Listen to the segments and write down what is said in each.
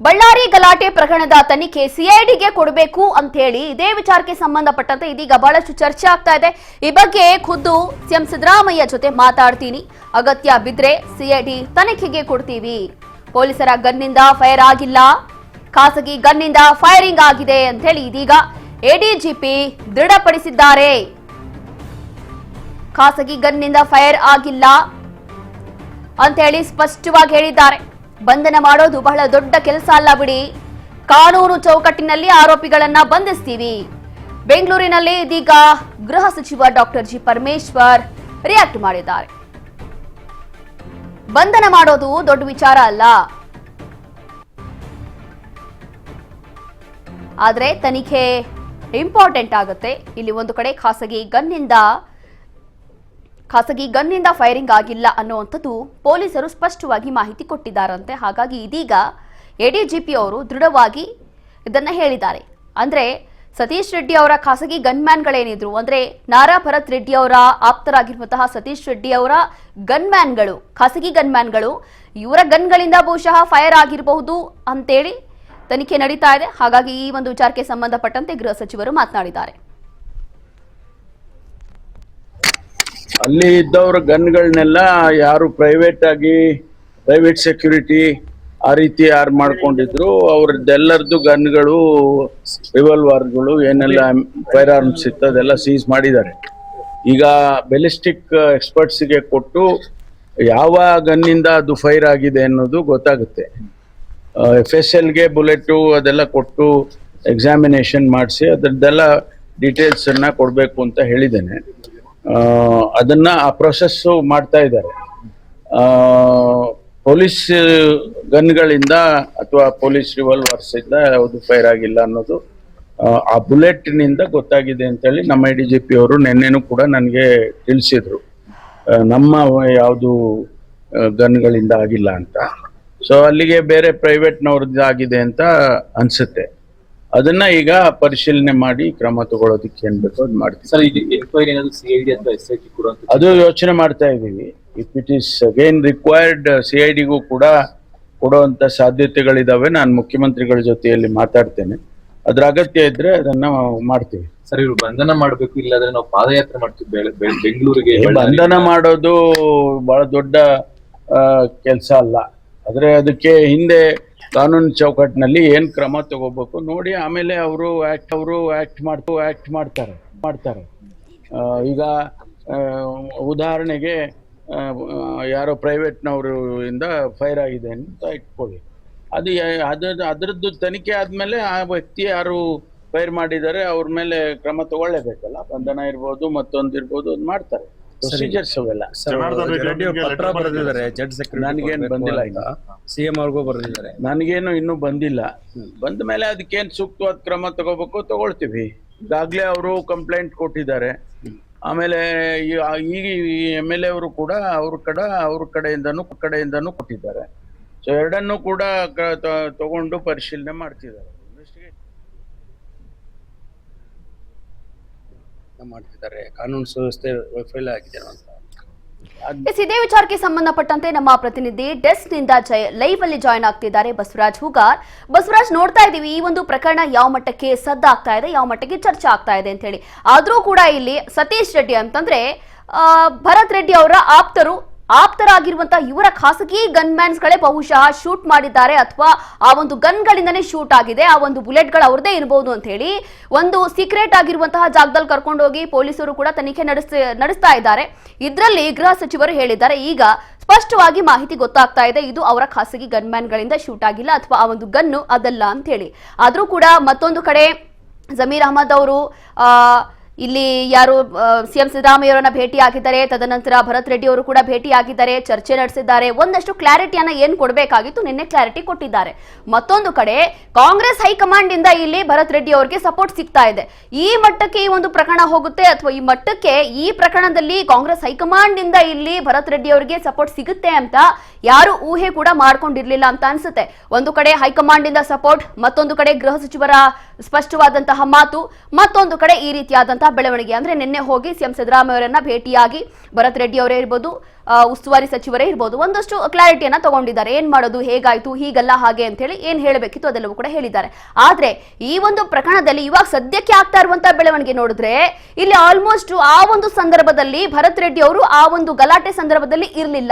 ಬಳ್ಳಾರಿ ಗಲಾಟೆ ಪ್ರಕರಣದ ತನಿಖೆ ಸಿಐಡಿಗೆ ಕೊಡಬೇಕು ಅಂತ ಹೇಳಿ ಇದೇ ವಿಚಾರಕ್ಕೆ ಸಂಬಂಧಪಟ್ಟಂತೆ ಇದೀಗ ಬಹಳಷ್ಟು ಚರ್ಚೆ ಆಗ್ತಾ ಇದೆ. ಈ ಬಗ್ಗೆ ಖುದ್ದು ಸಿಎಂ ಸಿದ್ದರಾಮಯ್ಯ ಜೊತೆ ಮಾತಾಡ್ತೀನಿ, ಅಗತ್ಯ ಬಿದ್ರೆ ಸಿಐಡಿ ತನಿಖೆಗೆ ಕೊಡ್ತೀವಿ, ಪೊಲೀಸರ ಗನ್ನಿಂದ ಫೈರ್ ಆಗಿಲ್ಲ, ಖಾಸಗಿ ಗನ್ನಿಂದ ಫೈರಿಂಗ್ ಆಗಿದೆ ಅಂತ ಹೇಳಿ ಇದೀಗ ಎಡಿಜಿಪಿ ದೃಢಪಡಿಸಿದ್ದಾರೆ. ಖಾಸಗಿ ಗನ್ನಿಂದ ಫೈರ್ ಆಗಿಲ್ಲ ಅಂತ ಹೇಳಿ ಸ್ಪಷ್ಟವಾಗಿ ಹೇಳಿದ್ದಾರೆ. ಬಂಧನ ಮಾಡೋದು ಬಹಳ ದೊಡ್ಡ ಕೆಲಸ ಅಲ್ಲ ಬಿಡಿ, ಕಾನೂನು ಚೌಕಟ್ಟಿನಲ್ಲಿ ಆರೋಪಿಗಳನ್ನ ಬಂಧಿಸ್ತೀವಿ. ಬೆಂಗಳೂರಿನಲ್ಲಿ ಇದೀಗ ಗೃಹ ಸಚಿವ ಡಾಕ್ಟರ್ ಜಿ ಪರಮೇಶ್ವರ್ ರಿಯಾಕ್ಟ್ ಮಾಡಿದ್ದಾರೆ. ಬಂಧನ ಮಾಡೋದು ದೊಡ್ಡ ವಿಚಾರ ಅಲ್ಲ, ಆದ್ರೆ ತನಿಖೆ ಇಂಪಾರ್ಟೆಂಟ್ ಆಗುತ್ತೆ. ಇಲ್ಲಿ ಒಂದು ಕಡೆ ಖಾಸಗಿ ಗನ್ನಿಂದ ಫೈರಿಂಗ್ ಆಗಿಲ್ಲ ಅನ್ನುವಂಥದ್ದು ಪೊಲೀಸರು ಸ್ಪಷ್ಟವಾಗಿ ಮಾಹಿತಿ ಕೊಟ್ಟಿದ್ದಾರಂತೆ. ಹಾಗಾಗಿ ಇದೀಗ ಎಡಿಜಿಪಿ ಅವರು ದೃಢವಾಗಿ ಇದನ್ನ ಹೇಳಿದ್ದಾರೆ. ಅಂದ್ರೆ ಸತೀಶ್ ರೆಡ್ಡಿ ಅವರ ಖಾಸಗಿ ಗನ್ಮ್ಯಾನ್ಗಳೇನಿದ್ರು, ಅಂದ್ರೆ ನಾರಾ ಭರತ್ ರೆಡ್ಡಿ ಅವರ ಆಪ್ತರಾಗಿರುವಂತಹ ಸತೀಶ್ ರೆಡ್ಡಿ ಅವರ ಗನ್ಮ್ಯಾನ್ಗಳು, ಖಾಸಗಿ ಗನ್ಮ್ಯಾನ್ಗಳು, ಇವರ ಗನ್ಗಳಿಂದ ಬಹುಶಃ ಫೈರ್ ಆಗಿರಬಹುದು ಅಂತೇಳಿ ತನಿಖೆ ನಡೀತಾ ಇದೆ. ಹಾಗಾಗಿ ಈ ಒಂದು ವಿಚಾರಕ್ಕೆ ಸಂಬಂಧಪಟ್ಟಂತೆ ಗೃಹ ಸಚಿವರು ಮಾತನಾಡಿದ್ದಾರೆ. ಅಲ್ಲಿ ಇದ್ದವ್ರ ಗನ್ಗಳನ್ನೆಲ್ಲ ಯಾರು ಪ್ರೈವೇಟ್ ಸೆಕ್ಯೂರಿಟಿ ಆ ರೀತಿ ಯಾರು ಮಾಡ್ಕೊಂಡಿದ್ರು ಅವ್ರದ್ದೆಲ್ಲರದ್ದು ಗನ್ಗಳು, ರಿವಾಲ್ವರ್ಗಳು, ಏನೆಲ್ಲ ಫೈರ್ ಆರ್ಮ್ಸ್ ಇತ್ತು ಅದೆಲ್ಲ ಸೀಸ್ ಮಾಡಿದ್ದಾರೆ. ಈಗ ಬೆಲಿಸ್ಟಿಕ್ ಎಕ್ಸ್ಪರ್ಟ್ಸ್ಗೆ ಕೊಟ್ಟು ಯಾವ ಗನ್ನಿಂದ ಅದು ಫೈರ್ ಆಗಿದೆ ಅನ್ನೋದು ಗೊತ್ತಾಗುತ್ತೆ. FSLಗೆ ಬುಲೆಟು ಅದೆಲ್ಲ ಕೊಟ್ಟು ಎಕ್ಸಾಮಿನೇಷನ್ ಮಾಡಿಸಿ ಅದರದ್ದೆಲ್ಲ ಡೀಟೇಲ್ಸ್ ಅನ್ನ ಕೊಡಬೇಕು ಅಂತ ಹೇಳಿದ್ದೇನೆ. ಅದನ್ನ ಆ ಪ್ರೊಸೆಸ್ ಮಾಡ್ತಾ ಇದ್ದಾರೆ. ಪೊಲೀಸ್ ಗನ್ಗಳಿಂದ ಅಥವಾ ಪೊಲೀಸ್ ರಿವಾಲ್ವರ್ಸ್ ಇಂದ ಯಾವುದು ಫೈರ್ ಆಗಿಲ್ಲ ಅನ್ನೋದು ಆ ಬುಲೆಟ್ ನಿಂದ ಗೊತ್ತಾಗಿದೆ ಅಂತೇಳಿ ನಮ್ಮ ಎಡಿಜಿಪಿ ಅವರು ನಿನ್ನೆನೂ ಕೂಡ ನನಗೆ ತಿಳಿಸಿದ್ರು, ನಮ್ಮ ಯಾವುದು ಗನ್ಗಳಿಂದ ಆಗಿಲ್ಲ ಅಂತ. ಸೊ ಅಲ್ಲಿಗೆ ಬೇರೆ ಪ್ರೈವೇಟ್ನವ್ರದ್ದು ಆಗಿದೆ ಅಂತ ಅನ್ಸುತ್ತೆ. ಅದನ್ನ ಈಗ ಪರಿಶೀಲನೆ ಮಾಡಿ ಕ್ರಮ ತಗೊಳ್ಳೋದಕ್ಕೆ ಏನ್ ಬೇಕೋ ಅದು ಮಾಡ್ತೀವಿ. ಅದು ಯೋಚನೆ ಮಾಡ್ತಾ ಇದ್ದೀವಿ. If it is again required ಸಿಐಡಿಗೂ ಕೂಡ ಕೊಡುವಂತ ಸಾಧ್ಯತೆಗಳಿದಾವೆ. ನಾನು ಮುಖ್ಯಮಂತ್ರಿಗಳ ಜೊತೆಯಲ್ಲಿ ಮಾತಾಡ್ತೇನೆ. ಅದ್ರ ಅಗತ್ಯ ಇದ್ರೆ ಅದನ್ನ ಮಾಡ್ತೀವಿ. ಸರ್, ಇವ್ರು ಬಂಧನ ಮಾಡ್ಬೇಕು, ಇಲ್ಲಾಂದ್ರೆ ನಾವು ಪಾದಯಾತ್ರೆ ಮಾಡ್ತೀವಿ ಬೆಂಗಳೂರಿಗೆ. ಬಂಧನ ಮಾಡೋದು ಬಹಳ ದೊಡ್ಡ ಕೆಲಸ ಅಲ್ಲ. ಆದ್ರೆ ಅದಕ್ಕೆ ಹಿಂದೆ ಕಾನೂನು ಚೌಕಟ್ಟಿನಲ್ಲಿ ಏನ್ ಕ್ರಮ ತಗೋಬೇಕು ನೋಡಿ, ಆಮೇಲೆ ಅವರು ಆಕ್ಟ್ ಮಾಡ್ತಾರೆ. ಈಗ ಉದಾಹರಣೆಗೆ ಯಾರೋ ಪ್ರೈವೇಟ್ನವರು ಇಂದ ಫೈರ್ ಆಗಿದೆ ಅಂತ ಇಟ್ಕೊಳ್ಳಿ, ಅದರದ್ದು ತನಿಖೆ ಆದ್ಮೇಲೆ ಆ ವ್ಯಕ್ತಿ ಯಾರು ಫೈರ್ ಮಾಡಿದ್ದಾರೆ ಅವ್ರ ಮೇಲೆ ಕ್ರಮ ತಗೊಳ್ಳೇಬೇಕಲ್ಲ. ಬಂಧನ ಇರ್ಬೋದು, ಮತ್ತೊಂದಿರ್ಬೋದು, ಅದು ಮಾಡ್ತಾರೆ. ಪ್ರೊಸೀಜರ್ಸ್ ಅವೆಲ್ಲ. ನನಗೇನು ಬಂದಿಲ್ಲ, ಸಿಎಂ ಅವ್ರಿಗೂ ಬರೆದಿದ್ದಾರೆ, ನನಗೇನು ಇನ್ನೂ ಬಂದಿಲ್ಲ. ಬಂದ ಮೇಲೆ ಅದಕ್ಕೇನು ಸೂಕ್ತವಾದ ಕ್ರಮ ತಗೋಬೇಕು ತಗೊಳ್ತೀವಿ. ಈಗಾಗಲೇ ಅವರು ಕಂಪ್ಲೇಂಟ್ ಕೊಟ್ಟಿದ್ದಾರೆ. ಆಮೇಲೆ ಈಗ MLA ಅವರು ಕೂಡ ಅವ್ರ ಕಡೆಯಿಂದನೂ ಕೊಟ್ಟಿದ್ದಾರೆ. ಸೊ ಎರಡನ್ನೂ ಕೂಡ ತಗೊಂಡು ಪರಿಶೀಲನೆ ಮಾಡ್ತಿದ್ದಾರೆ. ಕಾನೂನು ಸುವ್ಯವಸ್ಥೆ ವೈಫಲ್ಯ ಆಗಿದೆ ಅಂತ. ಇದೇ ವಿಚಾರಕ್ಕೆ ಸಂಬಂಧಪಟ್ಟಂತೆ ನಮ್ಮ ಪ್ರತಿನಿಧಿ ಡೆಸ್ಕ್ ನಿಂದ ಲೈವ್ ಅಲ್ಲಿ ಜಾಯ್ನ್ ಆಗ್ತಿದ್ದಾರೆ ಬಸವರಾಜ್ ಹೂಗಾರ್. ಬಸವರಾಜ್, ನೋಡ್ತಾ ಇದೀವಿ ಈ ಒಂದು ಪ್ರಕರಣ ಯಾವ ಮಟ್ಟಕ್ಕೆ ಸದ್ದಾಗ್ತಾ ಇದೆ, ಯಾವ ಮಟ್ಟಕ್ಕೆ ಚರ್ಚೆ ಆಗ್ತಾ ಇದೆ ಅಂತ ಹೇಳಿ. ಆದ್ರೂ ಕೂಡ ಇಲ್ಲಿ ಸತೀಶ್ ರೆಡ್ಡಿ ಅಂತಂದ್ರೆ ಭರತ್ ರೆಡ್ಡಿ ಅವರ ಆಪ್ತರಾಗಿರುವಂತಹ ಇವರ ಖಾಸಗಿ ಗನ್ಮ್ಯಾನ್ಸ್ ಗಳೇ ಬಹುಶಃ ಶೂಟ್ ಮಾಡಿದ್ದಾರೆ, ಅಥವಾ ಆ ಒಂದು ಗನ್ಗಳಿಂದನೇ ಶೂಟ್ ಆಗಿದೆ, ಆ ಒಂದು ಬುಲೆಟ್ಗಳು ಅವ್ರದೇ ಇರಬಹುದು ಅಂತ ಹೇಳಿ ಒಂದು ಸೀಕ್ರೆಟ್ ಆಗಿರುವಂತಹ ಜಾಗದಲ್ಲಿ ಕರ್ಕೊಂಡೋಗಿ ಪೊಲೀಸರು ಕೂಡ ತನಿಖೆ ನಡೆಸ್ತಾ ಇದ್ದಾರೆ. ಇದರಲ್ಲಿ ಗೃಹ ಸಚಿವರು ಹೇಳಿದ್ದಾರೆ, ಈಗ ಸ್ಪಷ್ಟವಾಗಿ ಮಾಹಿತಿ ಗೊತ್ತಾಗ್ತಾ ಇದೆ, ಇದು ಅವರ ಖಾಸಗಿ ಗನ್ಮ್ಯಾನ್ಗಳಿಂದ ಶೂಟ್ ಆಗಿಲ್ಲ ಅಥವಾ ಆ ಒಂದು ಗನ್ನು ಅದಲ್ಲ ಅಂತ ಹೇಳಿ. ಆದ್ರೂ ಕೂಡ ಮತ್ತೊಂದು ಕಡೆ ಜಮೀರ್ ಅಹಮದ್ ಅವರು ಇಲ್ಲಿ ಯಾರು ಸಿಎಂ ಸಿದ್ದರಾಮಯ್ಯ ಅವರನ್ನ ಭೇಟಿ ಆಗಿದ್ದಾರೆ, ತದನಂತರ ಭರತ್ ರೆಡ್ಡಿ ಅವರು ಕೂಡ ಭೇಟಿ ಆಗಿದ್ದಾರೆ, ಚರ್ಚೆ ನಡೆಸಿದ್ದಾರೆ. ಒಂದಷ್ಟು ಕ್ಲಾರಿಟಿಯನ್ನ ಏನ್ ಕೊಡಬೇಕಾಗಿತ್ತು ನಿನ್ನೆ ಕ್ಲಾರಿಟಿ ಕೊಟ್ಟಿದ್ದಾರೆ. ಮತ್ತೊಂದು ಕಡೆ ಕಾಂಗ್ರೆಸ್ ಹೈಕಮಾಂಡ್ ಇಂದ ಇಲ್ಲಿ ಭರತ್ ರೆಡ್ಡಿ ಅವರಿಗೆ ಸಪೋರ್ಟ್ ಸಿಗ್ತಾ ಇದೆ. ಈ ಮಟ್ಟಕ್ಕೆ ಈ ಒಂದು ಪ್ರಕರಣ ಹೋಗುತ್ತೆ ಅಥವಾ ಈ ಮಟ್ಟಕ್ಕೆ ಈ ಪ್ರಕರಣದಲ್ಲಿ ಕಾಂಗ್ರೆಸ್ ಹೈಕಮಾಂಡ್ ಇಂದ ಇಲ್ಲಿ ಭರತ್ ರೆಡ್ಡಿ ಅವರಿಗೆ ಸಪೋರ್ಟ್ ಸಿಗುತ್ತೆ ಅಂತ ಯಾರು ಊಹೆ ಕೂಡ ಮಾಡ್ಕೊಂಡಿರ್ಲಿಲ್ಲ ಅಂತ ಅನ್ಸುತ್ತೆ. ಒಂದು ಕಡೆ ಹೈಕಮಾಂಡ್ ಇಂದ ಸಪೋರ್ಟ್, ಮತ್ತೊಂದು ಕಡೆ ಗೃಹ ಸಚಿವರ ಸ್ಪಷ್ಟವಾದಂತಹ ಮಾತು, ಮತ್ತೊಂದು ಕಡೆ ಈ ರೀತಿಯಾದಂತಹ ಆಗಿರುವಂತಹ ಬೆಳವಣಿಗೆ ಅಂದ್ರೆ ನಿನ್ನೆ ಹೋಗಿ ಸಿಎಂ ಸಿದ್ದರಾಮಯ್ಯ ಅವರನ್ನ ಭೇಟಿಯಾಗಿ ಭರತ್ ರೆಡ್ಡಿ ಅವರೇ ಇರ್ಬೋದು, ಉಸ್ತುವಾರಿ ಸಚಿವರೇ ಇರ್ಬೋದು, ಒಂದಷ್ಟು ಕ್ಲಾರಿಟಿಯನ್ನ ತಗೊಂಡಿದ್ದಾರೆ. ಏನ್ ಮಾಡೋದು, ಹೇಗಾಯ್ತು, ಹೀಗಲ್ಲ ಹಾಗೆ ಅಂತ ಹೇಳಿ ಏನ್ ಹೇಳಬೇಕಿತ್ತು ಅದೆಲ್ಲವೂ ಕೂಡ ಹೇಳಿದ್ದಾರೆ. ಆದ್ರೆ ಈ ಒಂದು ಪ್ರಕರಣದಲ್ಲಿ ಇವಾಗ ಸದ್ಯಕ್ಕೆ ಆಗ್ತಾ ಇರುವಂತಹ ಬೆಳವಣಿಗೆ ನೋಡಿದ್ರೆ ಇಲ್ಲಿ ಆಲ್ಮೋಸ್ಟ್ ಆ ಒಂದು ಸಂದರ್ಭದಲ್ಲಿ ಭರತ್ ರೆಡ್ಡಿ ಅವರು ಆ ಒಂದು ಗಲಾಟೆ ಸಂದರ್ಭದಲ್ಲಿ ಇರಲಿಲ್ಲ.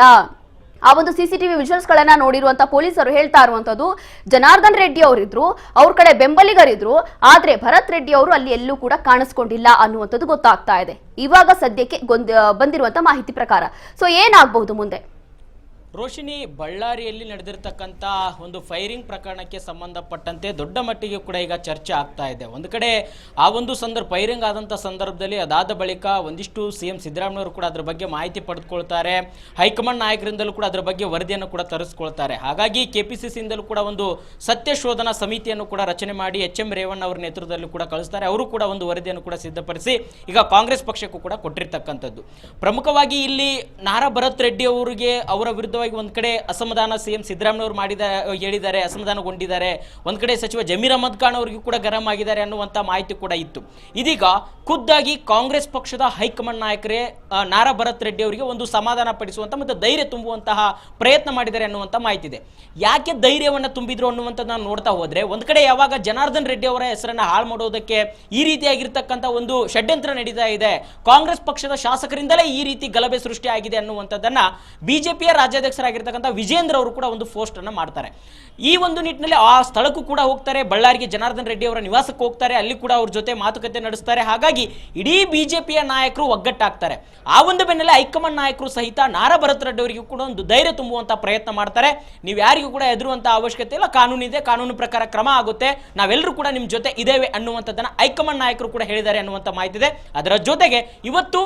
ಆ ಒಂದು ಸಿಸಿಟಿವಿ ವಿಜುವಲ್ಸ್ ಗಳನ್ನ ನೋಡಿರುವಂತ ಪೊಲೀಸರು ಹೇಳ್ತಾ ಇರುವಂತದ್ದು ಜನಾರ್ದನ್ ರೆಡ್ಡಿ ಅವರಿದ್ರು, ಅವ್ರ ಕಡೆ ಬೆಂಬಲಿಗರಿದ್ರು, ಆದ್ರೆ ಭರತ್ ರೆಡ್ಡಿ ಅವರು ಅಲ್ಲಿ ಎಲ್ಲೂ ಕೂಡ ಕಾಣಿಸ್ಕೊಂಡಿಲ್ಲ ಅನ್ನುವಂಥದ್ದು ಗೊತ್ತಾಗ್ತಾ ಇದೆ ಇವಾಗ ಸದ್ಯಕ್ಕೆ ಬಂದಿರುವಂತ ಮಾಹಿತಿ ಪ್ರಕಾರ. ಸೊ ಏನಾಗಬಹುದು ಮುಂದೆ? ರೋಶಿನಿ, ಬಳ್ಳಾರಿಯಲ್ಲಿ ನಡೆದಿರ್ತಕ್ಕಂಥ ಒಂದು ಫೈರಿಂಗ್ ಪ್ರಕರಣಕ್ಕೆ ಸಂಬಂಧಪಟ್ಟಂತೆ ದೊಡ್ಡ ಮಟ್ಟಿಗೆ ಕೂಡ ಈಗ ಚರ್ಚೆ ಆಗ್ತಾ ಇದೆ. ಒಂದು ಕಡೆ ಆ ಒಂದು ಫೈರಿಂಗ್ ಆದಂಥ ಸಂದರ್ಭದಲ್ಲಿ ಅದಾದ ಬಳಿಕ ಒಂದಿಷ್ಟು ಸಿಎಂ ಸಿದ್ದರಾಮಯ್ಯವರು ಕೂಡ ಅದರ ಬಗ್ಗೆ ಮಾಹಿತಿ ಪಡೆದುಕೊಳ್ತಾರೆ. ಹೈಕಮಾಂಡ್ ನಾಯಕರಿಂದಲೂ ಕೂಡ ಅದರ ಬಗ್ಗೆ ವರದಿಯನ್ನು ಕೂಡ ತರಿಸ್ಕೊಳ್ತಾರೆ. ಹಾಗಾಗಿ ಕೆಪಿಸಿಸಿಯಿಂದಲೂ ಕೂಡ ಒಂದು ಸತ್ಯ ಶೋಧನಾ ಸಮಿತಿಯನ್ನು ಕೂಡ ರಚನೆ ಮಾಡಿ HM ರೇವಣ್ಣ ಅವರ ನೇತೃತ್ವದಲ್ಲಿ ಕೂಡ ಕಳಿಸ್ತಾರೆ. ಅವರು ಕೂಡ ಒಂದು ವರದಿಯನ್ನು ಕೂಡ ಸಿದ್ಧಪಡಿಸಿ ಈಗ ಕಾಂಗ್ರೆಸ್ ಪಕ್ಷಕ್ಕೂ ಕೂಡ ಕೊಟ್ಟಿರ್ತಕ್ಕಂಥದ್ದು. ಪ್ರಮುಖವಾಗಿ ಇಲ್ಲಿ ನಾರಾ ಭರತ್ ರೆಡ್ಡಿ ಅವರಿಗೆ ಅವರ ವಿರುದ್ಧ ಒಂದ್ ಕಡೆ ಅಸಮಾಧಾನ ಸಿಎಂ ಸಿದ್ದರಾಮಯ್ಯ ಹೇಳಿದ್ದಾರೆ, ಅಸಮಾಧಾನಗೊಂಡಿದ್ದಾರೆ. ಒಂದ್ ಕಡೆ ಸಚಿವ ಜಮೀರ್ ಅಹಮದ್ ಖಾನ್ ಅವರಿಗೂ ಕೂಡ ಗರಂ ಆಗಿದ್ದಾರೆ ಅನ್ನುವಂತ ಮಾಹಿತಿ ಕೂಡ ಇತ್ತು. ಇದೀಗ ಖುದ್ದಾಗಿ ಕಾಂಗ್ರೆಸ್ ಪಕ್ಷದ ಹೈಕಮಾಂಡ್ ನಾಯಕರೇ ನಾರಾ ಭರತ್ ರೆಡ್ಡಿ ಅವರಿಗೆ ಒಂದು ಸಮಾಧಾನ ಪಡಿಸುವಂತ ಮತ್ತು ಧೈರ್ಯ ತುಂಬುವಂತಹ ಪ್ರಯತ್ನ ಮಾಡಿದ್ದಾರೆ ಅನ್ನುವಂತ ಮಾಹಿತಿ ಇದೆ. ಯಾಕೆ ಧೈರ್ಯವನ್ನ ತುಂಬಿದ್ರು ಅನ್ನುವಂಥದ್ದು ನಾವು ನೋಡ್ತಾ ಹೋದ್ರೆ ಒಂದ್ ಕಡೆ ಯಾವಾಗ ಜನಾರ್ದನ್ ರೆಡ್ಡಿ ಅವರ ಹೆಸರನ್ನ ಹಾಳು ಮಾಡೋದಕ್ಕೆ ಈ ರೀತಿಯಾಗಿರ್ತಕ್ಕಂಥ ಒಂದು ಷಡ್ಯಂತ್ರ ನಡೀತಾ ಇದೆ, ಕಾಂಗ್ರೆಸ್ ಪಕ್ಷದ ಶಾಸಕರಿಂದಲೇ ಈ ರೀತಿ ಗಲಭೆ ಸೃಷ್ಟಿ ಆಗಿದೆ ಅನ್ನುವಂಥದ್ದನ್ನ ಬಿಜೆಪಿಯ ರಾಜ್ಯಾಧ್ಯಕ್ಷರಾಗಿರ್ತಕ್ಕಂಥ ವಿಜೇಂದ್ರ ಅವರು ಕೂಡ ಒಂದು ಪೋಸ್ಟ್ ಅನ್ನ ಮಾಡ್ತಾರೆ. ಈ ಒಂದು ನಿಟ್ಟಿನಲ್ಲಿ ಆ ಸ್ಥಳಕ್ಕೂ ಕೂಡ ಹೋಗ್ತಾರೆ, ಬಳ್ಳಾರಿಗೆ ಜನಾರ್ದನ್ ರೆಡ್ಡಿ ಅವರ ನಿವಾಸಕ್ಕೆ ಹೋಗ್ತಾರೆ, ಅಲ್ಲಿ ಕೂಡ ಅವ್ರ ಜೊತೆ ಮಾತುಕತೆ ನಡೆಸ್ತಾರೆ. ಹಾಗಾಗಿ ಇಡೀ ಬಿಜೆಪಿಯ ನಾಯಕರು ಒಗ್ಗಟ್ಟಾಗ್ತಾರೆ. ಆ ಒಂದು ಬೆನ್ನಲ್ಲೇ ಹೈಕಮಾಂಡ್ ನಾಯಕರು ಸಹಿತ ನಾರಾ ಭರತ್ ರೆಡ್ಡಿ ಅವರಿಗೂ ಕೂಡ ಒಂದು ಧೈರ್ಯ ತುಂಬುವಂತ ಪ್ರಯತ್ನ ಮಾಡ್ತಾರೆ. ನೀವು ಯಾರಿಗೂ ಕೂಡ ಹೆದರುವಂತ ಅವಶ್ಯಕತೆ ಇಲ್ಲ, ಕಾನೂನು ಇದೆ, ಕಾನೂನು ಪ್ರಕಾರ ಕ್ರಮ ಆಗುತ್ತೆ, ನಾವೆಲ್ಲರೂ ಕೂಡ ನಿಮ್ ಜೊತೆ ಇದ್ದೇವೆ ಅನ್ನುವಂಥದ್ದನ್ನ ಹೈಕಮಾಂಡ್ ನಾಯಕರು ಕೂಡ ಹೇಳಿದ್ದಾರೆ ಅನ್ನುವಂಥ ಮಾಹಿತಿ ಇದೆ. ಅದರ ಜೊತೆಗೆ ಇವತ್ತು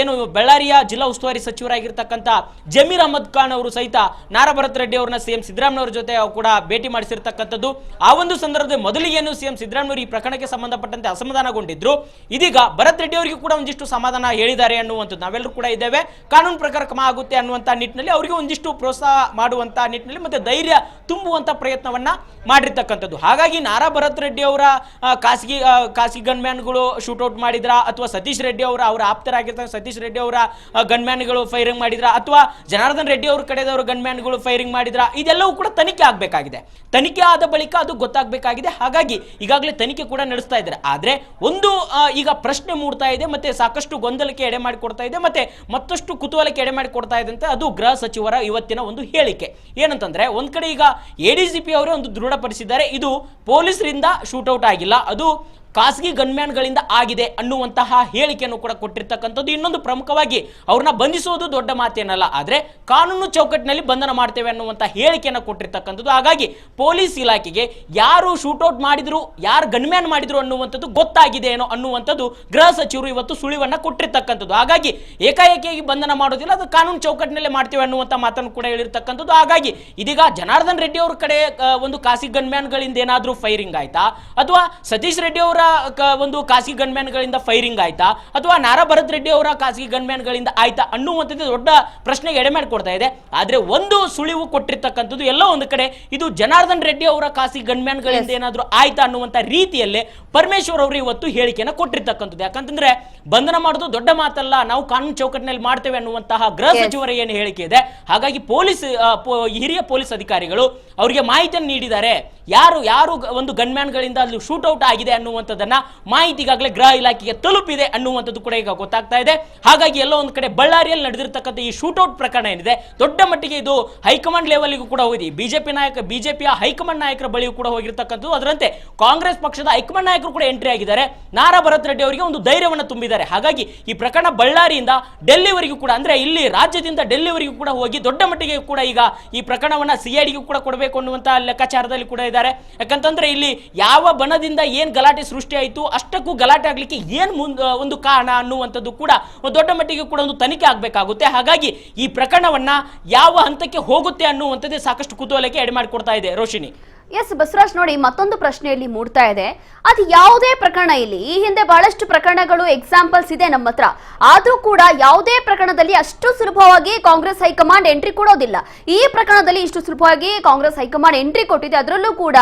ಏನು ಬಳ್ಳಾರಿಯ ಜಿಲ್ಲಾ ಉಸ್ತುವಾರಿ ಸಚಿವರಾಗಿರ್ತಕ್ಕಂಥ ಜಮೀರ್ ಅಹಮದ್ ಖಾನ್ ಅವರು ಸಹಿತ ನಾರಾ ಭರತ್ ರೆಡ್ಡಿ ಅವರನ್ನ ಸಿಎಂ ಸಿದ್ದರಾಮಯ್ಯ ಅವರ ಜೊತೆ ಕೂಡ ಭೇಟಿ ಮಾಡಿಸಿರ್ತಕ್ಕಂಥದ್ದು. ಆ ಒಂದು ಸಂದರ್ಭದಲ್ಲಿ ಮೊದಲಿಗೇನು ಸಿಎಂ ಸಿದ್ದರಾಮಯ್ಯ ಈ ಪ್ರಕರಣಕ್ಕೆ ಸಂಬಂಧಪಟ್ಟಂತೆ ಅಸಮಾಧಾನಗೊಂಡಿದ್ರು. ಇದೀಗ ಭರತ್ ರೆಡ್ಡಿ ಅವರಿಗೂ ಕೂಡ ಒಂದಿಷ್ಟು ಸಮಾಧಾನ ಹೇಳಿದ್ದಾರೆ ಅನ್ನುವಂಥದ್ದು, ನಾವೆಲ್ಲರೂ ಕೂಡ ಇದ್ದೇವೆ, ಕಾನೂನು ಪ್ರಕಾರ ಕ್ರಮ ಆಗುತ್ತೆ ಅನ್ನುವಂಥ ನಿಟ್ಟಿನಲ್ಲಿ ಅವರಿಗೆ ಒಂದಿಷ್ಟು ಪ್ರೋತ್ಸಾಹ ಮಾಡುವಂತ ನಿಟ್ಟಿನಲ್ಲಿ ಮತ್ತೆ ಧೈರ್ಯ ತುಂಬುವಂತ ಪ್ರಯತ್ನವನ್ನ ಮಾಡಿರ್ತಕ್ಕಂಥದ್ದು. ಹಾಗಾಗಿ ನಾರಾ ಭರತ್ ರೆಡ್ಡಿ ಅವರ ಖಾಸಗಿ ಗನ್ಮ್ಯಾನ್ಗಳು ಶೂಟ್ಔಟ್ ಮಾಡಿದ್ರ, ಅಥವಾ ಸತೀಶ್ ರೆಡ್ಡಿ ಅವರ ಆಪ್ತರಾಗಿರ್ತಾರೆ ಸತೀಶ್ ರೆಡ್ಡಿ ಅವರ ಗನ್ಮ್ಯಾನ್ಗಳು ಫೈರಿಂಗ್ ಮಾಡಿದ್ರ, ಅಥವಾ ಜನಾರ್ದನ್ ರೆಡ್ಡಿ ಅವರ ಕಡೆದವರು ಗನ್ಮ್ಯಾನ್ಗಳು ಫೈರಿಂಗ್ ಮಾಡಿದ್ರ, ಇದೆಲ್ಲವೂ ಕೂಡ ತನಿಖೆ ಆಗಬೇಕಾಗಿದೆ. ತನಿಖೆ ಆದ ಬಳಿಕ ಅದು ಗೊತ್ತಾಗಬೇಕಾಗಿದೆ. ಹಾಗಾಗಿ ಈಗಾಗಲೇ ತನಿಖೆ ಕೂಡ ನಡೆಸ್ತಾ ಇದ್ದಾರೆ. ಆದ್ರೆ ಒಂದು ಈಗ ಪ್ರಶ್ನೆ ಮೂಡ್ತಾ ಇದೆ, ಮತ್ತೆ ಸಾಕಷ್ಟು ಗೊಂದಲಕ್ಕೆ ಎಡೆ ಮಾಡಿಕೊಡ್ತಾ ಇದೆ, ಮತ್ತೆ ಮತ್ತಷ್ಟು ಕುತೂಹಲಕ್ಕೆ ಎಡೆ ಮಾಡಿಕೊಡ್ತಾ ಇದೆ ಅಂತ ಅದು ಗೃಹ ಸಚಿವರ ಇವತ್ತಿನ ಒಂದು ಹೇಳಿಕೆ. ಏನಂತಂದ್ರೆ ಒಂದ್ ಕಡೆ ಈಗ ADGP ಅವರೇ ಒಂದು ದೃಢಪಡಿಸಿದ್ದಾರೆ, ಇದು ಪೊಲೀಸರಿಂದ ಶೂಟ್ಔಟ್ ಆಗಿಲ್ಲ, ಅದು ಖಾಸಗಿ ಗನ್ಮ್ಯಾನ್ಗಳಿಂದ ಆಗಿದೆ ಅನ್ನುವಂತಹ ಹೇಳಿಕೆಯನ್ನು ಕೂಡ ಕೊಟ್ಟಿರ್ತಕ್ಕಂಥದ್ದು. ಇನ್ನೊಂದು ಪ್ರಮುಖವಾಗಿ ಅವ್ರನ್ನ ಬಂಧಿಸುವುದು ದೊಡ್ಡ ಮಾತೇನಲ್ಲ, ಆದ್ರೆ ಕಾನೂನು ಚೌಕಟ್ಟಿನಲ್ಲಿ ಬಂಧನ ಮಾಡ್ತೇವೆ ಅನ್ನುವಂಥ ಹೇಳಿಕೆಯನ್ನು ಕೊಟ್ಟಿರ್ತಕ್ಕಂಥದ್ದು. ಹಾಗಾಗಿ ಪೊಲೀಸ್ ಇಲಾಖೆಗೆ ಯಾರು ಶೂಟ್ಔಟ್ ಮಾಡಿದ್ರು, ಯಾರು ಗನ್ಮ್ಯಾನ್ ಮಾಡಿದ್ರು ಅನ್ನುವಂಥದ್ದು ಗೊತ್ತಾಗಿದೆ ಏನೋ ಅನ್ನುವಂಥದ್ದು ಗೃಹ ಸಚಿವರು ಇವತ್ತು ಸುಳಿವನ್ನ ಕೊಟ್ಟಿರ್ತಕ್ಕಂಥದ್ದು. ಹಾಗಾಗಿ ಏಕಾಏಕಿಯಾಗಿ ಬಂಧನ ಮಾಡೋದಿಲ್ಲ, ಅದು ಕಾನೂನು ಚೌಕಟ್ಟಿನಲ್ಲೇ ಮಾಡ್ತೇವೆ ಅನ್ನುವಂಥ ಮಾತನ್ನು ಕೂಡ ಹೇಳಿರ್ತಕ್ಕಂಥದ್ದು. ಹಾಗಾಗಿ ಇದೀಗ ಜನಾರ್ದನ್ ರೆಡ್ಡಿ ಅವ್ರ ಕಡೆ ಒಂದು ಖಾಸಗಿ ಗನ್ಮ್ಯಾನ್ಗಳಿಂದ ಏನಾದ್ರೂ ಫೈರಿಂಗ್ ಆಯ್ತಾ, ಅಥವಾ ಸತೀಶ್ ರೆಡ್ಡಿ ಅವರ ಒಂದು ಖಾಸಗಿ ಗನ್ಮ್ಯಾನ್ಗಳಿಂದ ಫೈರಿಂಗ್ ಆಯ್ತಾ, ಅಥವಾ ನಾರಾ ಭರತ್ ರೆಡ್ಡಿ ಅವರ ಖಾಸಗಿ ಗನ್ಮ್ಯಾನ್ಗಳಿಂದ ಆಯ್ತಾ ಅನ್ನುವಂಥದ್ದು ದೊಡ್ಡ ಪ್ರಶ್ನೆಗೆ ಎಡೆ ಮಾಡಿಕೊಡ್ತಾ ಇದೆ. ಆದ್ರೆ ಒಂದು ಸುಳಿವು ಕೊಟ್ಟಿರ್ತಕ್ಕಂಥದ್ದು ಎಲ್ಲೋ ಒಂದು ಕಡೆ ಇದು ಜನಾರ್ದನ್ ರೆಡ್ಡಿ ಅವರ ಖಾಸಗಿ ಗನ್ಮ್ಯಾನ್ಗಳಿಂದ ಏನಾದ್ರೂ ಆಯ್ತಾ ಅನ್ನುವಂಥ ರೀತಿಯಲ್ಲೇ ಪರಮೇಶ್ವರ್ ಅವರು ಇವತ್ತು ಹೇಳಿಕೆಯನ್ನು ಕೊಟ್ಟಿರ್ತಕ್ಕಂಥದ್ದು. ಯಾಕಂತಂದ್ರೆ ಬಂಧನ ಮಾಡೋದು ದೊಡ್ಡ ಮಾತಲ್ಲ, ನಾವು ಕಾನೂನು ಚೌಕಟ್ಟಿನಲ್ಲಿ ಮಾಡ್ತೇವೆ ಅನ್ನುವಂತಹ ಗೃಹ ಸಚಿವರ ಏನು ಹೇಳಿಕೆ ಇದೆ. ಹಾಗಾಗಿ ಹಿರಿಯ ಪೊಲೀಸ್ ಅಧಿಕಾರಿಗಳು ಅವರಿಗೆ ಮಾಹಿತಿಯನ್ನು ನೀಡಿದ್ದಾರೆ, ಯಾರು ಒಂದು ಗನ್ಮ್ಯಾನ್ಗಳಿಂದ ಅಲ್ಲಿ ಶೂಟ್ಔಟ್ ಆಗಿದೆ ಅನ್ನುವಂಥದ್ದನ್ನ ಮಾಹಿತಿ ಈಗಾಗಲೇ ಗೃಹ ಇಲಾಖೆಗೆ ತಲುಪಿದೆ ಅನ್ನುವಂಥದ್ದು ಕೂಡ ಈಗ ಗೊತ್ತಾಗ್ತಾ ಇದೆ. ಹಾಗಾಗಿ ಎಲ್ಲೋ ಒಂದು ಕಡೆ ಬಳ್ಳಾರಿಯಲ್ಲಿ ನಡೆದಿರ್ತಕ್ಕಂಥ ಈ ಶೂಟ್ಔಟ್ ಪ್ರಕರಣ ಏನಿದೆ ದೊಡ್ಡ ಮಟ್ಟಿಗೆ ಇದು ಹೈಕಮಾಂಡ್ ಲೆವೆಲ್ಗೂ ಕೂಡ ಹೋಗಿದೆ. ಬಿಜೆಪಿಯ ಹೈಕಮಾಂಡ್ ನಾಯಕರ ಬಳಿಯೂ ಕೂಡ ಹೋಗಿರ್ತಕ್ಕಂಥದ್ದು. ಅದರಂತೆ ಕಾಂಗ್ರೆಸ್ ಪಕ್ಷದ ಹೈಕಮಾಂಡ್ ನಾಯಕರು ಕೂಡ ಎಂಟ್ರಿ ಆಗಿದ್ದಾರೆ, ನಾರಾ ಭರತ್ ರೆಡ್ಡಿ ಅವರಿಗೆ ಒಂದು ಧೈರ್ಯವನ್ನು ತುಂಬಿದ್ದಾರೆ. ಹಾಗಾಗಿ ಈ ಪ್ರಕರಣ ಬಳ್ಳಾರಿಯಿಂದ ಡೆಲ್ಲಿವರೆಗೂ ಕೂಡ, ಅಂದ್ರೆ ಇಲ್ಲಿ ರಾಜ್ಯದಿಂದ ಡೆಲ್ಲಿವರೆಗೂ ಕೂಡ ಹೋಗಿ ದೊಡ್ಡ ಮಟ್ಟಿಗೆ ಕೂಡ ಈಗ ಈ ಪ್ರಕರಣವನ್ನ CIDಗೂ ಕೂಡ ಕೊಡಬೇಕು ಅನ್ನುವಂತ ಲೆಕ್ಕಾಚಾರದಲ್ಲಿ ಕೂಡ ಇದ್ದಾರೆ. ಯಾಕಂತಂದ್ರೆ ಇಲ್ಲಿ ಯಾವ ಬಣದಿಂದ ಏನ್ ಗಲಾಟೆ ಸೃಷ್ಟಿ ಆಯಿತು, ಅಷ್ಟಕ್ಕೂ ಗಲಾಟೆ ಆಗ್ಲಿಕ್ಕೆ ಏನ್ ಒಂದು ಕಾರಣ ಅನ್ನುವಂಥದ್ದು ಕೂಡ ದೊಡ್ಡ ಮಟ್ಟಿಗೆ ಕೂಡ ಒಂದು ತನಿಖೆ ಆಗಬೇಕಾಗುತ್ತೆ. ಹಾಗಾಗಿ ಈ ಪ್ರಕರಣವನ್ನ ಯಾವ ಹಂತಕ್ಕೆ ಹೋಗುತ್ತೆ ಅನ್ನುವಂಥದ್ದೇ ಸಾಕಷ್ಟು ಕುತೂಹಲಕ್ಕೆ ಎಡೆ ಮಾಡಿಕೊಡ್ತಾ ಇದೆ ರೋಶಿನಿ. ಎಸ್ ಬಸವರಾಜ್, ನೋಡಿ ಮತ್ತೊಂದು ಪ್ರಶ್ನೆಯಲ್ಲಿ ಮೂಡ್ತಾ ಇದೆ. ಅದು ಯಾವುದೇ ಪ್ರಕರಣ ಇಲ್ಲಿ, ಈ ಹಿಂದೆ ಬಹಳಷ್ಟು ಪ್ರಕರಣಗಳು ಎಕ್ಸಾಂಪಲ್ಸ್ ಇದೆ ನಮ್ಮ ಹತ್ರ, ಆದ್ರೂ ಕೂಡ ಯಾವುದೇ ಪ್ರಕರಣದಲ್ಲಿ ಅಷ್ಟು ಸುಲಭವಾಗಿ ಕಾಂಗ್ರೆಸ್ ಹೈಕಮಾಂಡ್ ಎಂಟ್ರಿ ಕೊಡೋದಿಲ್ಲ. ಈ ಪ್ರಕರಣದಲ್ಲಿ ಇಷ್ಟು ಸುಲಭವಾಗಿ ಕಾಂಗ್ರೆಸ್ ಹೈಕಮಾಂಡ್ ಎಂಟ್ರಿ ಕೊಟ್ಟಿದೆ. ಅದರಲ್ಲೂ ಕೂಡ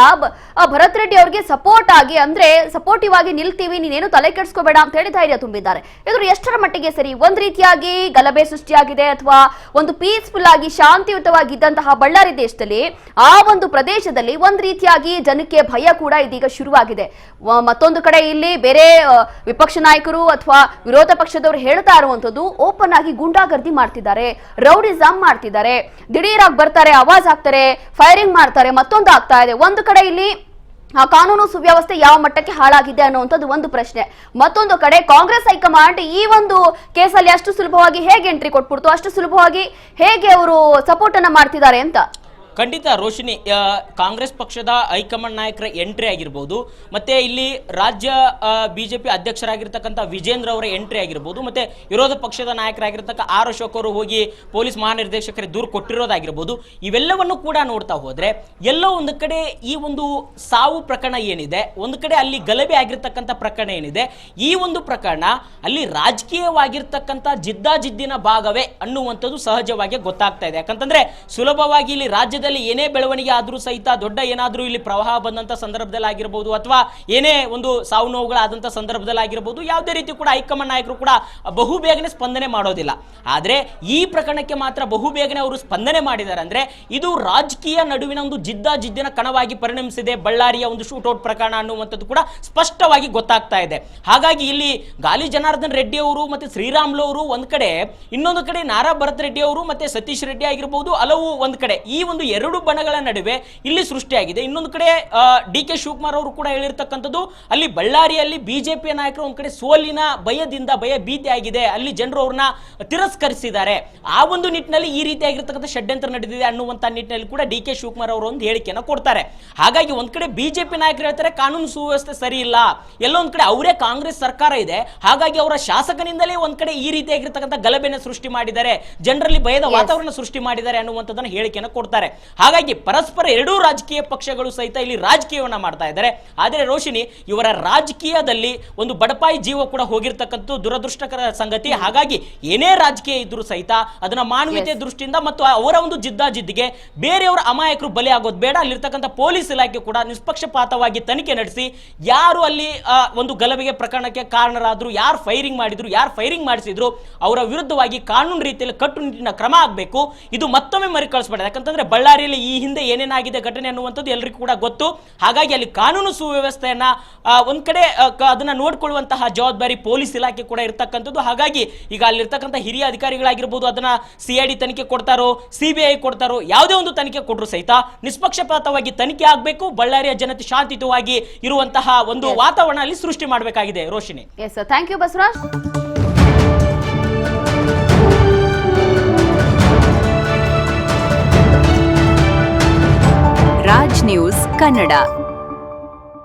ಭರತ್ ರೆಡ್ಡಿ ಅವರಿಗೆ ಸಪೋರ್ಟ್ ಆಗಿ, ಅಂದ್ರೆ ಸಪೋರ್ಟಿವ್ ಆಗಿ ನಿಲ್ತೀವಿ, ನೀನೇನು ತಲೆ ಕೆಡಿಸ್ಕೋಬೇಡ ಅಂತ ಹೇಳಿ ಧೈರ್ಯ ತುಂಬಿದ್ದಾರೆ. ಇದು ಎಷ್ಟರ ಮಟ್ಟಿಗೆ ಸರಿ? ಒಂದ್ ರೀತಿಯಾಗಿ ಗಲಭೆ ಸೃಷ್ಟಿಯಾಗಿದೆ ಅಥವಾ ಒಂದು ಪೀಸ್ಫುಲ್ ಆಗಿ ಶಾಂತಿಯುತವಾಗಿದ್ದಂತಹ ಬಳ್ಳಾರಿ ದೇಶದಲ್ಲಿ, ಆ ಒಂದು ಪ್ರದೇಶದಲ್ಲಿ ಒಂದ್ ರೀತಿಯಾಗಿ ಜನಕ್ಕೆ ಭಯ ಕೂಡ ಇದೀಗ ಶುರುವಾಗಿದೆ. ಮತ್ತೊಂದು ಕಡೆ ಇಲ್ಲಿ ಬೇರೆ ವಿಪಕ್ಷ ನಾಯಕರು ಅಥವಾ ವಿರೋಧ ಪಕ್ಷದವರು ಹೇಳ್ತಾ ಇರುವಂತದ್ದು ಓಪನ್ ಆಗಿ ಗೂಂಡಾಗರ್ದಿ ಮಾಡ್ತಿದ್ದಾರೆ, ರೌಡಿಸಮ್ ಮಾಡ್ತಿದ್ದಾರೆ, ದಿಢೀರಾಗಿ ಬರ್ತಾರೆ, ಆವಾಜ್ ಹಾಕ್ತಾರೆ, ಫೈರಿಂಗ್ ಮಾಡ್ತಾರೆ, ಮತ್ತೊಂದು ಆಗ್ತಾ ಇದೆ. ಒಂದು ಕಡೆ ಇಲ್ಲಿ ಆ ಕಾನೂನು ಸುವ್ಯವಸ್ಥೆ ಯಾವ ಮಟ್ಟಕ್ಕೆ ಹಾಳಾಗಿದೆ ಅನ್ನುವಂಥದ್ದು ಒಂದು ಪ್ರಶ್ನೆ. ಮತ್ತೊಂದು ಕಡೆ ಕಾಂಗ್ರೆಸ್ ಹೈಕಮಾಂಡ್ ಈ ಒಂದು ಕೇಸಲ್ಲಿ ಅಷ್ಟು ಸುಲಭವಾಗಿ ಹೇಗೆ ಎಂಟ್ರಿ ಕೊಟ್ಬಿಡ್ತು, ಅಷ್ಟು ಸುಲಭವಾಗಿ ಹೇಗೆ ಅವರು ಸಪೋರ್ಟ್ ಅನ್ನ ಮಾಡ್ತಿದ್ದಾರೆ ಅಂತ. ಖಂಡಿತ ರೋಶಿನಿ, ಕಾಂಗ್ರೆಸ್ ಪಕ್ಷದ ಹೈಕಮಾಂಡ್ ನಾಯಕರ ಎಂಟ್ರಿ ಆಗಿರ್ಬೋದು, ಮತ್ತೆ ಇಲ್ಲಿ ರಾಜ್ಯ ಬಿಜೆಪಿ ಅಧ್ಯಕ್ಷರಾಗಿರ್ತಕ್ಕಂಥ ವಿಜೇಂದ್ರ ಅವರ ಎಂಟ್ರಿ ಆಗಿರ್ಬೋದು, ಮತ್ತೆ ವಿರೋಧ ಪಕ್ಷದ ನಾಯಕರಾಗಿರ್ತಕ್ಕ ಆರ್ ಅಶೋಕ್ ಅವರು ಹೋಗಿ ಪೊಲೀಸ್ ಮಹಾನಿರ್ದೇಶಕರಿಗೆ ದೂರು ಕೊಟ್ಟಿರೋದಾಗಿರ್ಬೋದು, ಇವೆಲ್ಲವನ್ನು ಕೂಡ ನೋಡ್ತಾ ಹೋದ್ರೆ ಎಲ್ಲೋ ಒಂದು ಕಡೆ ಈ ಒಂದು ಸಾವು ಪ್ರಕರಣ ಏನಿದೆ, ಒಂದು ಕಡೆ ಅಲ್ಲಿ ಗಲಭೆ ಆಗಿರ್ತಕ್ಕಂಥ ಪ್ರಕರಣ ಏನಿದೆ, ಈ ಒಂದು ಪ್ರಕರಣ ಅಲ್ಲಿ ರಾಜಕೀಯವಾಗಿರ್ತಕ್ಕಂಥ ಜಿದ್ದಾಜಿದ್ದಿನ ಭಾಗವೇ ಅನ್ನುವಂಥದ್ದು ಸಹಜವಾಗಿ ಗೊತ್ತಾಗ್ತಾ ಇದೆ. ಯಾಕಂತಂದ್ರೆ ಸುಲಭವಾಗಿ ಇಲ್ಲಿ ರಾಜ್ಯದ ಏನೇ ಬೆಳವಣಿಗೆ ಆದ್ರೂ ಸಹಿತ, ದೊಡ್ಡ ಏನಾದ್ರೂ ಇಲ್ಲಿ ಪ್ರವಾಹ ಬಂದಂತ ಸಂದರ್ಭದಲ್ಲಿ ಆಗಿರಬಹುದು ಅಥವಾ ಏನೇ ಒಂದು ಸಾವು ನೋವುಗಳಾದಂತ ಸಂದರ್ಭದಲ್ಲಿ ಆಗಿರಬಹುದು, ಯಾವುದೇ ರೀತಿ ಕೂಡ ಹೈಕಮಾಂಡ್ ನಾಯಕರು ಕೂಡ ಬಹು ಬೇಗನೆ ಸ್ಪಂದನೆ ಮಾಡೋದಿಲ್ಲ. ಆದ್ರೆ ಈ ಪ್ರಕರಣಕ್ಕೆ ಮಾತ್ರ ಬಹು ಬೇಗನೆ ಅವರು ಸ್ಪಂದನೆ ಮಾಡಿದ್ದಾರೆ. ಅಂದ್ರೆ ಇದು ರಾಜಕೀಯ ನಡುವಿನ ಒಂದು ಜಿದ್ದಿನ ಕಣವಾಗಿ ಪರಿಣಮಿಸಿದೆ ಬಳ್ಳಾರಿಯ ಒಂದು ಶೂಟೌಟ್ ಪ್ರಕರಣ ಅನ್ನುವಂಥದ್ದು ಕೂಡ ಸ್ಪಷ್ಟವಾಗಿ ಗೊತ್ತಾಗ್ತಾ ಇದೆ. ಹಾಗಾಗಿ ಇಲ್ಲಿ ಗಾಲಿ ಜನಾರ್ದನ್ ರೆಡ್ಡಿ ಅವರು ಮತ್ತೆ ಶ್ರೀರಾಮ್ಲು ಅವರು ಒಂದ್ ಕಡೆ, ಇನ್ನೊಂದು ಕಡೆ ನಾರಾ ಭರತ್ ರೆಡ್ಡಿ ಅವರು ಮತ್ತೆ ಸತೀಶ್ ರೆಡ್ಡಿ ಆಗಿರಬಹುದು, ಹಲವು ಒಂದ್ ಕಡೆ ಈ ಒಂದು ಎರಡು ಬಣಗಳ ನಡುವೆ ಇಲ್ಲಿ ಸೃಷ್ಟಿಯಾಗಿದೆ. ಇನ್ನೊಂದು ಕಡೆ ಡಿ ಕೆ ಶಿವಕುಮಾರ್ ಅವರು ಕೂಡ ಹೇಳಿರ್ತಕ್ಕಂಥದ್ದು, ಅಲ್ಲಿ ಬಳ್ಳಾರಿಯಲ್ಲಿ ಬಿಜೆಪಿ ನಾಯಕರು ಒಂದ್ ಕಡೆ ಸೋಲಿನ ಭಯದಿಂದ ಭಯ ಭೀತಿ ಆಗಿದೆ, ಅಲ್ಲಿ ಜನರು ಅವ್ರನ್ನ ತಿರಸ್ಕರಿಸಿದ್ದಾರೆ, ಆ ಒಂದು ನಿಟ್ಟಿನಲ್ಲಿ ಈ ರೀತಿಯಾಗಿರ್ತಕ್ಕಂಥ ಷಡ್ಯಂತ್ರ ನಡೆದಿದೆ ಅನ್ನುವಂತ ನಿಟ್ಟಿನಲ್ಲಿ ಕೂಡ ಡಿ ಕೆ ಶಿವಕುಮಾರ್ ಅವರು ಒಂದು ಹೇಳಿಕೆಯನ್ನು ಕೊಡ್ತಾರೆ. ಹಾಗಾಗಿ ಒಂದ್ ಕಡೆ ಬಿಜೆಪಿ ನಾಯಕರು ಹೇಳ್ತಾರೆ ಕಾನೂನು ಸುವ್ಯವಸ್ಥೆ ಸರಿ ಇಲ್ಲ, ಎಲ್ಲೋ ಒಂದ್ ಕಡೆ ಅವರೇ ಕಾಂಗ್ರೆಸ್ ಸರ್ಕಾರ ಇದೆ, ಹಾಗಾಗಿ ಅವರ ಶಾಸಕನಿಂದಲೇ ಒಂದ್ ಕಡೆ ಈ ರೀತಿಯಾಗಿರ್ತಕ್ಕಂಥ ಗಲಭೆನ ಸೃಷ್ಟಿ ಮಾಡಿದ್ದಾರೆ, ಜನರಲ್ಲಿ ಭಯದ ವಾತಾವರಣ ಸೃಷ್ಟಿ ಮಾಡಿದ್ದಾರೆ ಅನ್ನುವಂಥದ್ದನ್ನ ಹೇಳಿಕೆಯನ್ನು ಕೊಡ್ತಾರೆ. ಹಾಗಾಗಿ ಪರಸ್ಪರ ಎರಡೂ ರಾಜಕೀಯ ಪಕ್ಷಗಳು ಸಹಿತ ಇಲ್ಲಿ ರಾಜಕೀಯವನ್ನ ಮಾಡ್ತಾ ಇದ್ದಾರೆ. ಆದರೆ ರೋಶಿನಿ, ಇವರ ರಾಜಕೀಯದಲ್ಲಿ ಒಂದು ಬಡಪಾಯಿ ಜೀವ ಕೂಡ ಹೋಗಿರ್ತಕ್ಕಂಥ ದುರದೃಷ್ಟಕರ ಸಂಗತಿ. ಹಾಗಾಗಿ ಏನೇ ರಾಜಕೀಯ ಇದ್ರೂ ಸಹಿತ ಅದನ್ನ ಮಾನವೀಯತೆ ದೃಷ್ಟಿಯಿಂದ ಮತ್ತು ಅವರ ಒಂದು ಜಿದ್ದಾಜಿದ್ದಿಗೆ ಬೇರೆಯವರ ಅಮಾಯಕರು ಬಲಿ ಆಗೋದು ಬೇಡ. ಅಲ್ಲಿರ್ತಕ್ಕಂಥ ಪೊಲೀಸ್ ಇಲಾಖೆ ಕೂಡ ನಿಷ್ಪಕ್ಷಪಾತವಾಗಿ ತನಿಖೆ ನಡೆಸಿ ಯಾರು ಅಲ್ಲಿ ಒಂದು ಗಲಭೆಗೆ ಪ್ರಕರಣಕ್ಕೆ ಕಾರಣರಾದ್ರು, ಯಾರು ಫೈರಿಂಗ್ ಮಾಡಿದ್ರು, ಯಾರು ಫೈರಿಂಗ್ ಮಾಡಿಸಿದ್ರು, ಅವರ ವಿರುದ್ಧವಾಗಿ ಕಾನೂನು ರೀತಿಯಲ್ಲಿ ಕಟ್ಟುನಿಟ್ಟಿನ ಕ್ರಮ ಆಗಬೇಕು. ಇದು ಮತ್ತೊಮ್ಮೆ ಮರುಕಳಿಸಬೇಡ. ಯಾಕಂತಂದ್ರೆ ಬಳ್ಳಾರಿಯಲ್ಲಿ ಈ ಹಿಂದೆ ಏನೇನಾಗಿದೆ ಘಟನೆ ಅನ್ನುವಂಥದ್ದು ಎಲ್ಲರಿಗೂ ಕೂಡ ಗೊತ್ತು. ಹಾಗಾಗಿ ಅಲ್ಲಿ ಕಾನೂನು ಸುವ್ಯವಸ್ಥೆಯನ್ನ ಒಂದ್ ಕಡೆ ಅದನ್ನ ನೋಡ್ಕೊಳ್ಳುವಂತಹ ಜವಾಬ್ದಾರಿ ಪೊಲೀಸ್ ಇಲಾಖೆ ಕೂಡ ಇರ್ತಕ್ಕಂಥದ್ದು. ಹಾಗಾಗಿ ಈಗ ಅಲ್ಲಿರ್ತಕ್ಕಂಥ ಹಿರಿಯ ಅಧಿಕಾರಿಗಳಾಗಿರ್ಬೋದು, ಅದನ್ನ CID ತನಿಖೆ ಕೊಡ್ತಾರೋ, CBI ಕೊಡ್ತಾರೋ, ಯಾವುದೇ ಒಂದು ತನಿಖೆ ಕೊಟ್ಟರು ಸಹಿತ ನಿಷ್ಪಕ್ಷಪಾತವಾಗಿ ತನಿಖೆ ಆಗಬೇಕು. ಬಳ್ಳಾರಿಯ ಜನತೆ ಶಾಂತಿಯುತವಾಗಿ ಇರುವಂತಹ ಒಂದು ವಾತಾವರಣ ಅಲ್ಲಿ ಸೃಷ್ಟಿ ಮಾಡಬೇಕಾಗಿದೆ. Roshini, yes, thank you Basavaraj. Raj news Kannada.